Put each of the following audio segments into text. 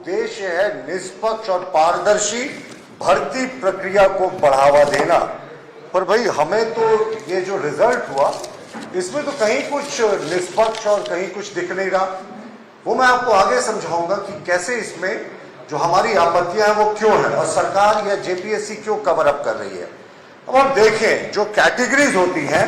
उद्देश्य है निष्पक्ष और पारदर्शी भर्ती प्रक्रिया को बढ़ावा देना। पर भाई हमें तो ये जो रिजल्ट हुआ इसमें तो कहीं कुछ निष्पक्ष और कहीं कुछ दिख नहीं रहा। वो मैं आपको आगे समझाऊंगा कि कैसे इसमें जो हमारी आपत्तियां हैं वो क्यों है और सरकार या जेपीएससी क्यों कवर अप कर रही है। अब आप देखें जो कैटेगरीज होती हैं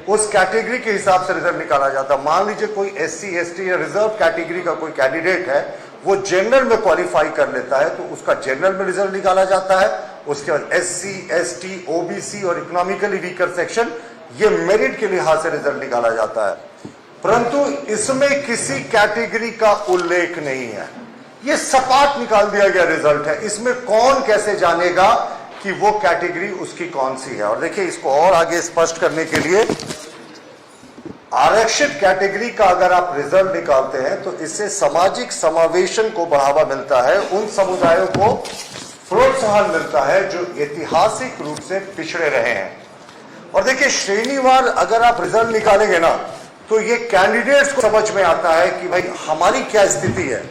उस कैटेगरी के हिसाब से रिजल्ट निकाला जाता है। मान लीजिए कोई एससी एसटी या रिजर्व कैटेगरी का कोई कैंडिडेट है, वो जनरल में क्वालिफाई कर लेता है तो उसका जनरल में रिजल्ट निकाला जाता है। उसके बाद एससी एसटी ओबीसी और इकोनॉमिकली वीकर सेक्शन ये मेरिट के लिहाज से रिजल्ट निकाला जाता है, परंतु इसमें किसी कैटेगरी का उल्लेख नहीं है। ये सपाट निकाल दिया गया रिजल्ट है। इसमें कौन कैसे जानेगा कि वो कैटेगरी उसकी कौन सी है। और देखिए इसको और आगे स्पष्ट करने के लिए आरक्षित कैटेगरी का अगर आप रिजल्ट निकालते हैं तो इससे सामाजिक समावेशन को बढ़ावा मिलता है, उन समुदायों को प्रोत्साहन मिलता है जो ऐतिहासिक रूप से पिछड़े रहे हैं। और देखिए श्रेणीवार अगर आप रिजल्ट निकालेंगे ना तो ये कैंडिडेट्स को समझ में आता है कि भाई हमारी क्या स्थिति है,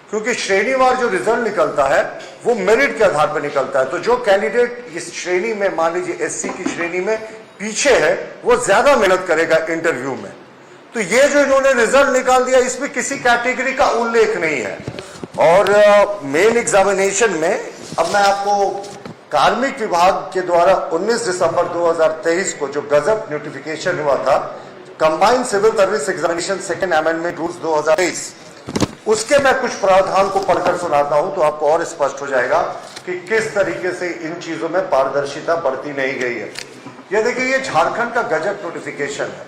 क्योंकि श्रेणीवार जो रिजल्ट निकलता है वो मेरिट के आधार पर निकलता है। तो जो कैंडिडेट इस श्रेणी में मान लीजिए एससी की श्रेणी में पीछे है वो ज्यादा मेहनत करेगा इंटरव्यू में। तो ये जो इन्होंने रिजल्ट निकाल दिया इसमें किसी कैटेगरी का उल्लेख नहीं है। और मेन एग्जामिनेशन में अब मैं आपको कार्मिक विभाग के द्वारा 19 दिसंबर 2023 को जो गजब नोटिफिकेशन हुआ था, combined civil service examination second amendment rules 2023, उसके मैं कुछ प्रावधान को पढ़कर सुनाता हूं तो आपको और स्पष्ट हो जाएगा कि किस तरीके से इन चीजों में पारदर्शिता बरती नहीं गई है। ये देखिए ये झारखंड का गजट नोटिफिकेशन है।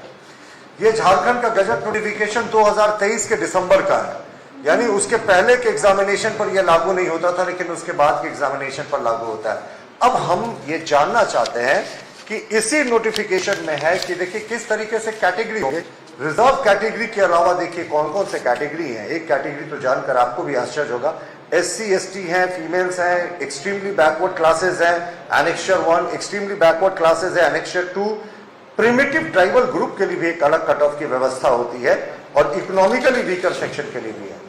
ये झारखंड का गजट नोटिफिकेशन 2023 के दिसंबर का है, यानी उसके पहले के एग्जामिनेशन पर यह लागू नहीं होता था लेकिन उसके बाद के एग्जामिनेशन पर लागू होता है। अब हम ये जानना चाहते हैं कि इसी नोटिफिकेशन में है कि देखिए किस तरीके से कैटेगरी होगी। रिजर्व कैटेगरी के अलावा देखिए कौन कौन से कैटेगरी हैं। एक कैटेगरी तो जानकर आपको भी आश्चर्य होगा, एससी एसटी हैं, फीमेल्स हैं, एक्सट्रीमली बैकवर्ड क्लासेस हैं, एनेक्सचर 1, एक्सट्रीमली बैकवर्ड क्लासेस है एनेक्सचर 2, प्रिमिटिव ट्राइबल ग्रुप के लिए भी एक अलग कट ऑफ की व्यवस्था होती है और इकोनॉमिकली वीकर सेक्शन के लिए भी है।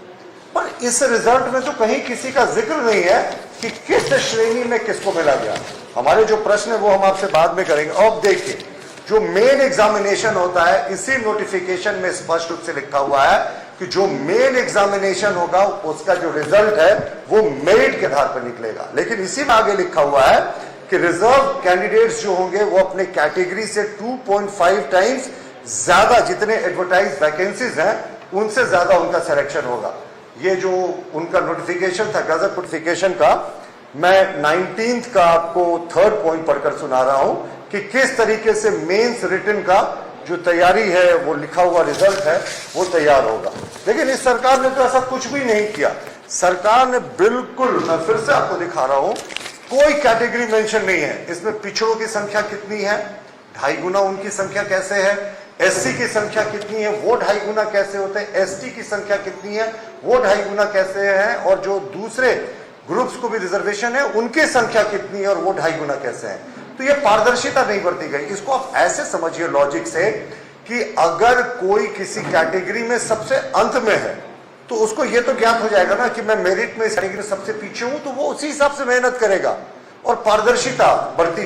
पर इस रिजल्ट में तो कहीं किसी का जिक्र नहीं है कि किस श्रेणी में किसको मिला गया। हमारे जो प्रश्न है वो हम आपसे बाद में करेंगे। अब देखिए जो मेन एग्जामिनेशन होता है इसी नोटिफिकेशन में स्पष्ट रूप से लिखा हुआ है कि जो मेन एग्जामिनेशन होगा उसका जो रिजल्ट है वो मेरिट के आधार पर निकलेगा। लेकिन इसी में आगे लिखा हुआ है कि रिजर्व कैंडिडेट्स जो होंगे वो अपने कैटेगरी से 2.5 टाइम्स ज्यादा जितने एडवर्टाइज वैकेंसीज हैं उनसे ज्यादा उनका सिलेक्शन होगा। ये जो उनका नोटिफिकेशन था गजट नोटिफिकेशन का, मैं 19th का आपको 3rd पॉइंट पढ़कर सुना रहा हूं कि किस तरीके से मेंस रिटन का जो तैयारी है वो लिखा हुआ रिजल्ट है वो तैयार होगा। लेकिन इस सरकार ने तो ऐसा कुछ भी नहीं किया। सरकार ने बिल्कुल, मैं फिर से आपको दिखा रहा हूं, कोई कैटेगरी मेंशन नहीं है। इसमें पिछड़ों की संख्या कितनी है, 2.5 गुना उनकी संख्या कैसे है, एससी की संख्या कितनी है वो 2.5 गुना कैसे होते हैं, एसटी की संख्या कितनी है वो 2.5 गुना कैसे है, और जो दूसरे ग्रुप्स को भी रिजर्वेशन है उनकी संख्या कितनी है और वो 2.5 गुना कैसे है। तो ये पारदर्शिता नहीं बरती गई। इसको आप ऐसे समझिए लॉजिक से कि अगर कोई किसी कैटेगरी में सबसे अंत में है तो उसको ये तो ज्ञात हो जाएगा ना कि मैं मेरिट में इस कैटेगरी सबसे पीछे हूं, तो वो उसी हिसाब से मेहनत करेगा और पारदर्शिता बरती